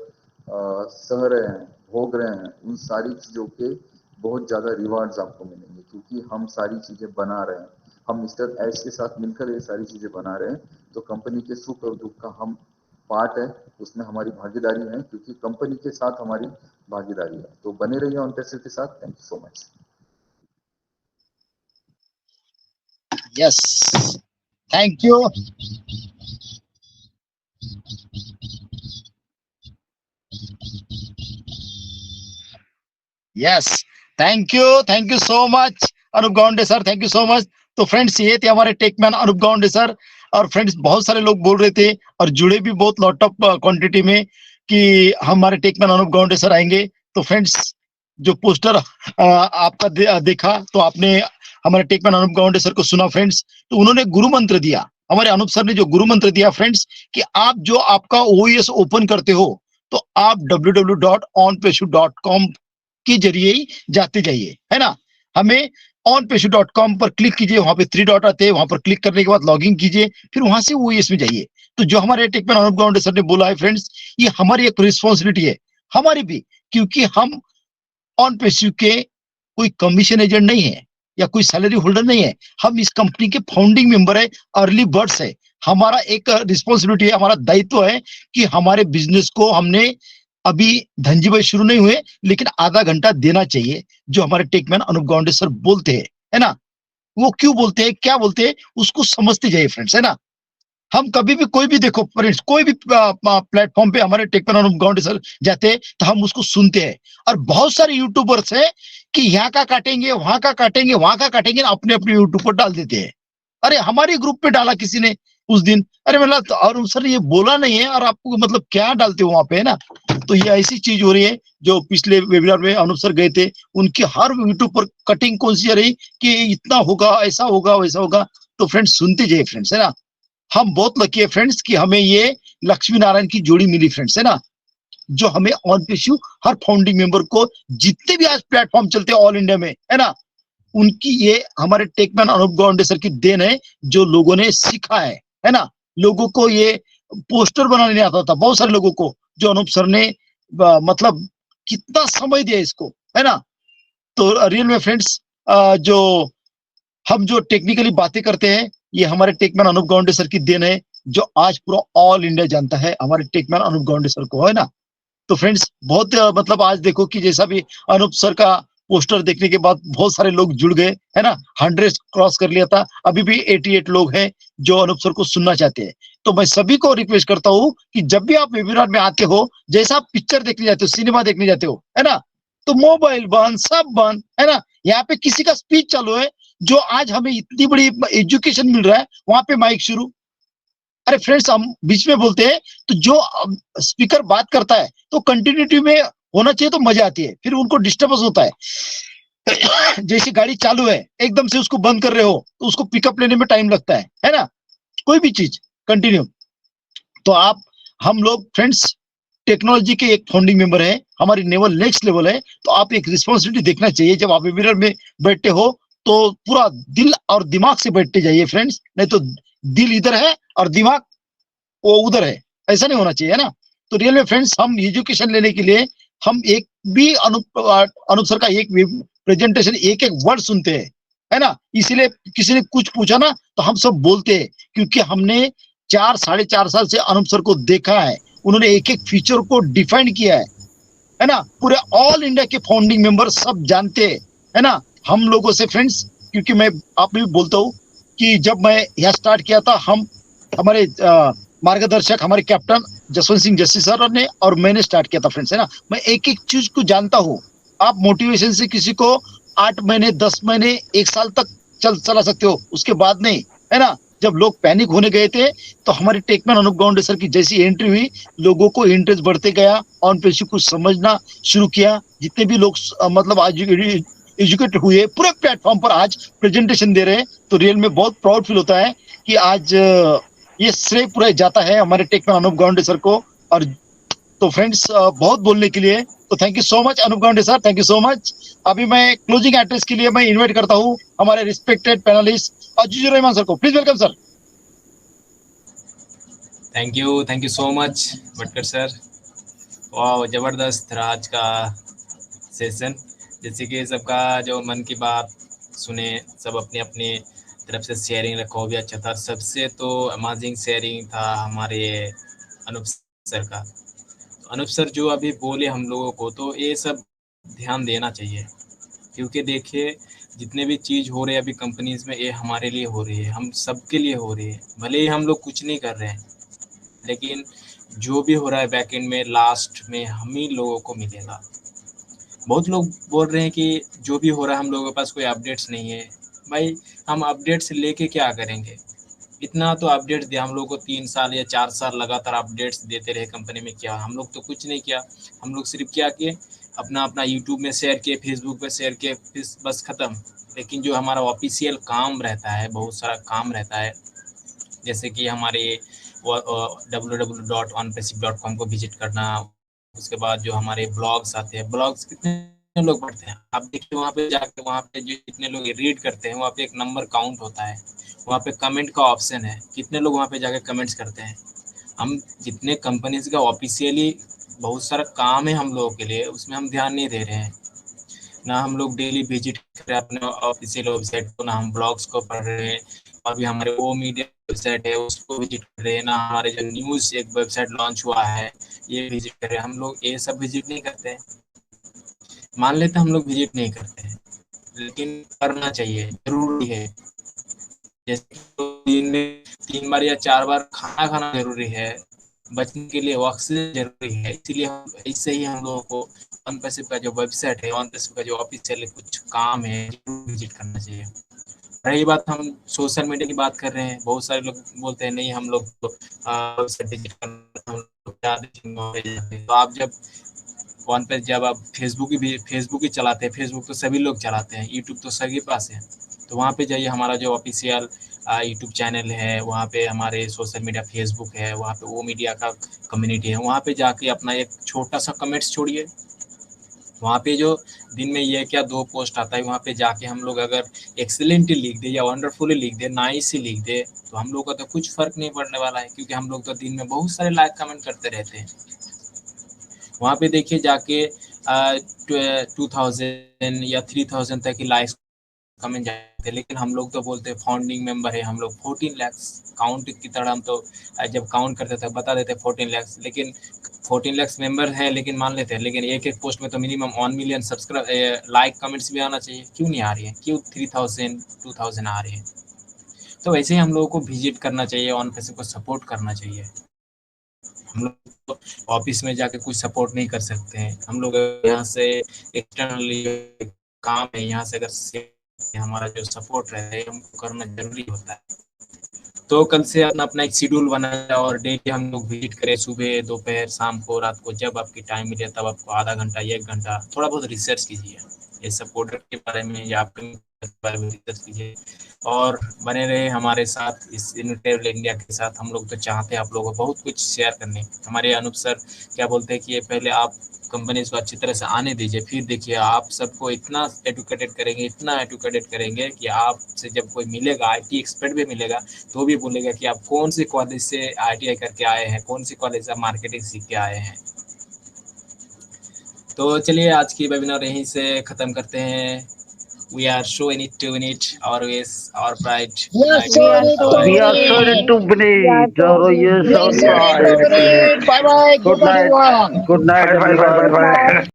सह रहे हैं, भोग रहे हैं, उन सारी चीजों के बहुत ज्यादा रिवार्ड्स आपको मिलेंगे, क्योंकि हम सारी चीजें बना रहे हैं। हम मिस्टर एश के साथ मिलकर ये सारी चीजें बना रहे हैं, तो कंपनी के सुख और दुख का हम पार्ट है, उसमें हमारी भागीदारी है, क्योंकि कंपनी के साथ हमारी भागीदारी है। तो बने रहिए ऑन पैसिव के साथ। Thank you so much.
Yes, thank you. Yes, thank you so much Anup Gaunde sir, thank you so much. तो फ्रेंड्स, ये थे हमारे टेकमैन अनूप गाउंडे सर। और फ्रेंड्स, बहुत सारे लोग बोल रहे थे और जुड़े भी बहुत लॉट ऑफ क्वांटिटी में कि हमारे टेकमैन अनूप गाउंडे सर आएंगे। तो फ्रेंड्स, जो पोस्टर आपका देखा तो आपने हमारे टेकमैन अनूप गाउंडे सर को सुना फ्रेंड्स। तो उन्होंने गुरु मंत्र दिया, हमारे अनूप सर ने जो गुरु मंत्र दिया फ्रेंड्स, कि आप जो आपका ओईएस ओपन करते हो तो आप www.onpeshu.com के जरिए ही जाते जाइए, है ना। हमें onpeshu.com पर क्लिक कीजिए, वहां पे 3 डॉट आते हैं, वहां पर क्लिक करने के बाद लॉगिन कीजिए, फिर वहां से ओईएस में जाइए। तो जो हमारे टेकमैन अनूप गाउंडे सर ने बोला है फ्रेंड्स, ये हमारी एक रिस्पॉन्सिबिलिटी है, हमारी भी, क्योंकि हम ऑन पेसिव के कोई कमीशन एजेंट नहीं है या कोई सैलरी होल्डर नहीं है। हम इस कंपनी के फाउंडिंग मेंबर है, अर्ली बर्ड्स है। हमारा एक रिस्पॉन्सिबिलिटी है, हमारा दायित्व है कि हमारे बिजनेस को हमने अभी धनजी भाई शुरू नहीं हुए, लेकिन आधा घंटा देना चाहिए। जो हमारे टेकमैन अनूप गाउंडे सर बोलते हैं, है ना, वो क्यों बोलते हैं, क्या बोलते हैं, उसको समझते जाइए फ्रेंड्स, है ना। हम कभी भी कोई भी देखो फ्रेंड्स, कोई भी प्लेटफॉर्म पे हमारे टेकमैन अनूप गाउंडे सर जाते हैं तो हम उसको सुनते हैं। और बहुत सारे यूट्यूबर्स हैं कि यहाँ का काटेंगे, वहां का काटेंगे, वहां का काटेंगे, अपने अपने यूट्यूब पर डाल देते हैं। अरे हमारे ग्रुप पे डाला किसी ने उस दिन, अरे मतलब अरुण सर ये बोला नहीं है और आपको मतलब क्या डालते हो वहां पे, है ना। तो ये ऐसी चीज हो रही है। जो पिछले वेबिनार में अनूप सर गए थे, उनकी हर यूट्यूब पर कटिंग कौन सी रही कि इतना होगा, ऐसा होगा, वैसा होगा। तो फ्रेंड्स, सुनते जाइए फ्रेंड्स, है ना। हम बहुत लकी है फ्रेंड्स कि हमें ये लक्ष्मी नारायण की जोड़ी मिली फ्रेंड्स, है ना, जो हमें on passive her founding member को, जितने भी आज प्लेटफॉर्म चलते हैं ऑल इंडिया में, है ना, उनकी ये हमारे टेकमैन अनूप गौंडे सर की देन है, जो लोगों ने सीखा है ना। लोगों को ये पोस्टर बनाने नहीं आता था, बहुत सारे लोगों को, जो अनूप सर ने मतलब कितना समय दिया इसको, है ना। तो रियल में फ्रेंड्स, जो हम जो टेक्निकली बातें करते हैं, ये हमारे टेकमैन अनूप गौंडे सर की देन है, जो आज पूरा ऑल इंडिया जानता है हमारे टेकमैन अनूप गौंडे सर को, है ना। तो फ्रेंड्स बहुत मतलब आज देखो कि जैसा भी अनूप सर का पोस्टर देखने के बाद बहुत सारे लोग जुड़ गए, है ना। 100 क्रॉस कर लिया था, अभी भी 88 लोग हैं जो अनूप सर को सुनना चाहते हैं। तो मैं सभी को रिक्वेस्ट करता हूँ कि जब भी आप वेबिनार में आते हो, जैसा आप पिक्चर देखने जाते हो, सिनेमा देखने जाते हो, है ना, तो मोबाइल बंद, सब बंद, है ना। यहाँ पे किसी का स्पीच चालू है, जो आज हमें इतनी बड़ी एजुकेशन मिल रहा है, वहां पे माइक शुरू। अरे फ्रेंड्स, हम बीच में बोलते हैं, तो जो स्पीकर बात करता है तो कंटिन्यूटी में होना चाहिए, तो मजा आती है। फिर उनको डिस्टर्बेंस होता है। जैसे गाड़ी चालू है, एकदम से उसको बंद कर रहे हो, तो उसको पिकअप लेने में टाइम लगता है ना। कोई भी चीज कंटिन्यू। तो हम लोग फ्रेंड्स टेक्नोलॉजी के एक फाउंडिंग मेंबर है, हमारी लेवल नेक्स्ट लेवल है। तो आप एक रिस्पॉन्सिबिलिटी देखना चाहिए, जब आप वेबिनार में बैठते हो तो पूरा दिल और दिमाग से बैठते जाइए फ्रेंड्स, नहीं तो दिल इधर है और दिमाग वो उधर है, ऐसा नहीं होना चाहिए, है ना। तो रियल में फ्रेंड्स, हम एजुकेशन लेने के लिए हम एक भी अनूप सर का एक प्रेजेंटेशन, एक एक वर्ड सुनते हैं, है ना। इसीलिए किसी ने कुछ पूछा ना, तो हम सब बोलते हैं, क्योंकि हमने 4-4.5 साल से अनूप सर को देखा है। उन्होंने एक एक फीचर को डिफाइन किया है ना। पूरे ऑल इंडिया के फाउंडिंग मेंबर सब जानते हैं, है ना, हम लोगों से फ्रेंड्स। क्योंकि मैं आप भी बोलता हूँ कि जब मैं यहाँ स्टार्ट किया था, हमारे मार्गदर्शक, हमारे कैप्टन जसवंत सिंह जस्सी सर ने और मैंने स्टार्ट किया था फ्रेंड्स, है ना। मैं एक एक चीज को जानता हूँ। आप मोटिवेशन से किसी को 8 महीने, 10 महीने, 1 साल तक चला सकते हो, उसके बाद नहीं, है ना। जब लोग पैनिक होने गए थे, तो हमारे टेकमैन अनूप गौंडे सर की जैसी एंट्री हुई, लोगों को इंटरेस्ट बढ़ते गया, ऑन पेशी को समझना शुरू किया। जितने भी लोग मतलब आज एजुकेटेड हुए, पूरे प्लेटफॉर्म पर आज प्रेजेंटेशन दे रहे हैं, तो रियल में बहुत प्राउड फील होता है कि आज ये श्रेय पूरा जाता है हमारे टेकमैन अनूप गौंडे सर को। और तो फ्रेंड्स, बहुत बोलने के लिए तो thank you so much Anup Gaunde sir, thank you so much. अभी मैं क्लोजिंग एड्रेस के लिए मैं इनवाइट करता हूँ हमारे respected panellist Azizur Rahman sir को। Please welcome sir.
Thank you so much Bhatkar sir. वाह, जबरदस्त रहा आज का सेशन। जैसे कि सबका जो मन की बात सुने, सब अपने अपने तरफ से शेयरिंग रखा, वो भी अच्छा था। सबसे तो अमेजिंग शेयरिंग था हमारे अनूप सर का। अनूप सर जो अभी बोले हम लोगों को, तो ये सब ध्यान देना चाहिए, क्योंकि देखिए जितने भी चीज़ हो रहे हैं अभी कंपनीज में, ये हमारे लिए हो रही है, हम सबके लिए हो रही है। भले ही हम लोग कुछ नहीं कर रहे हैं, लेकिन जो भी हो रहा है बैकएंड में, लास्ट में हम ही लोगों को मिलेगा। बहुत लोग बोल रहे हैं कि जो भी हो रहा है हम लोगों के पास कोई अपडेट्स नहीं है। भाई, हम अपडेट्स लेके क्या करेंगे? इतना तो अपडेट्स दिया हम लोग को, 3 साल या 4 साल लगातार अपडेट्स देते रहे कंपनी में। क्या हम लोग तो कुछ नहीं किया। हम लोग सिर्फ क्या किए, अपना यूट्यूब में शेयर किए, फेसबुक पे शेयर किए, बस ख़त्म। लेकिन जो हमारा ऑफिशियल काम रहता है, बहुत सारा काम रहता है, जैसे कि हमारे www.onpassive.com को विजिट करना। उसके बाद जो हमारे ब्लॉग्स आते हैं, ब्लॉग्स कितने लोग पढ़ते हैं आप देखिए, वहाँ पे जाके वहाँ पे जो कितने लोग रीड करते हैं, वहाँ पे एक नंबर काउंट होता है। वहाँ पे कमेंट का ऑप्शन है, कितने लोग वहाँ पे जाके कमेंट्स करते हैं। हम जितने कंपनीज का ऑफिशियली बहुत सारा काम है हम लोगों के लिए, उसमें हम ध्यान नहीं दे रहे हैं। ना हम लोग डेली विजिट कर रहे हैं अपने ऑफिशियल वेबसाइट को, ना हम ब्लॉग्स को पढ़ रहे हैं। अभी हमारे वो मीडिया वेबसाइट है उसको विजिट कर रहे हैं, ना हमारे जो न्यूज़ एक वेबसाइट लॉन्च हुआ है ये विजिट कर रहे हैं। हम लोग ये सब विजिट नहीं करते हैं। मान लेते हम लोग विजिट नहीं करते हैं, लेकिन करना चाहिए, जरूरी है। जैसे दिन में 3 बार या 4 बार खाना खाना जरूरी है, बचने के लिए ऑक्सीजन जरूरी है। इसीलिए इससे ही हम लोगों को OnPassive का जो वेबसाइट है, OnPassive का जो ऑफिशियल कुछ काम है, जरूर विजिट करना चाहिए। रही बात, हम सोशल मीडिया की बात कर रहे हैं, बहुत सारे लोग बोलते हैं नहीं हम लोग तो विजिट करना, हम लोग तो आप जब जब आप फेसबुक ही चलाते हैं, फेसबुक तो सभी लोग चलाते हैं, यूट्यूब तो सभी पास है, तो वहाँ पे जाइए, हमारा जो ऑफिशियल यूट्यूब चैनल है, वहाँ पे हमारे सोशल मीडिया फेसबुक है, वहाँ पे वो मीडिया का कम्युनिटी है, वहाँ पे जाके अपना एक छोटा सा कमेंट्स छोड़िए। वहाँ पे जो दिन में ये क्या 2 पोस्ट आता है, वहाँ पे जाके हम लोग अगर एक्सीलेंटली लिख दे या वंडरफुली लिख दे, नाइसली लिख ददे, तो हम लोग का तो कुछ फर्क नहीं पड़ने वाला है, क्योंकि हम लोग तो दिन में बहुत सारे लाइक कमेंट करते रहते हैं। वहाँ पे देखिए जाके 2000 या 3000 तक की लाइक्स कमेंट जाते हैं, लेकिन हम लोग तो बोलते हैं फाउंडिंग मेंबर है हम लोग, 14 लाख काउंट की तरह हम तो जब काउंट करते थे बता देते 14 लाख, लेकिन 14 लाख मेंबर है लेकिन मान लेते हैं, लेकिन एक एक पोस्ट में तो minimum 1 million subscribe like comments भी आना चाहिए, क्यों नहीं आ रही है, क्यों 3000 2000 आ रही है। तो वैसे ही हम लोगों को विजिट करना चाहिए, ऑन पैसे को सपोर्ट करना चाहिए। हम लोग तो ऑफिस में जाके कुछ सपोर्ट नहीं कर सकते हैं, हम लोग यहाँ से एक्सटर्नली काम है, यहाँ से अगर हमारा जो सपोर्ट रहे हमको करना जरूरी होता है। तो कल से अपना एक शेड्यूल बनाए और डेली हम लोग विजिट करें, सुबह दोपहर शाम को रात को, जब आपकी टाइम मिले तब आपको आधा घंटा 1 घंटा थोड़ा बहुत रिसर्च कीजिए ये सब प्रोडक्ट के बारे में या आपके बारे में रिसर्च कीजिए और बने रहे हमारे साथ इस इनोवेटिव इंडिया के साथ। हम लोग तो चाहते हैं आप लोगों को बहुत कुछ शेयर करने। हमारे अनूप सर क्या बोलते हैं कि ये पहले आप कंपनी को अच्छी तरह से आने दीजिए, फिर देखिए आप सबको इतना एडुकेटेड करेंगे कि आपसे जब कोई मिलेगा, IT एक्सपर्ट भी मिलेगा, तो भी बोलेगा कि आप कौन सी कॉलेज से ITI करके आए हैं, कौन सी कॉलेज से मार्केटिंग सीख के आए हैं। तो चलिए आज की वेबिनार यहीं से ख़त्म करते हैं। We are so in it to win it, always our pride.
We are so in it to
We are so
win
in
it.
to win it.
We are so in it to win it. Bye bye. Good night, everyone.
Good night, everyone.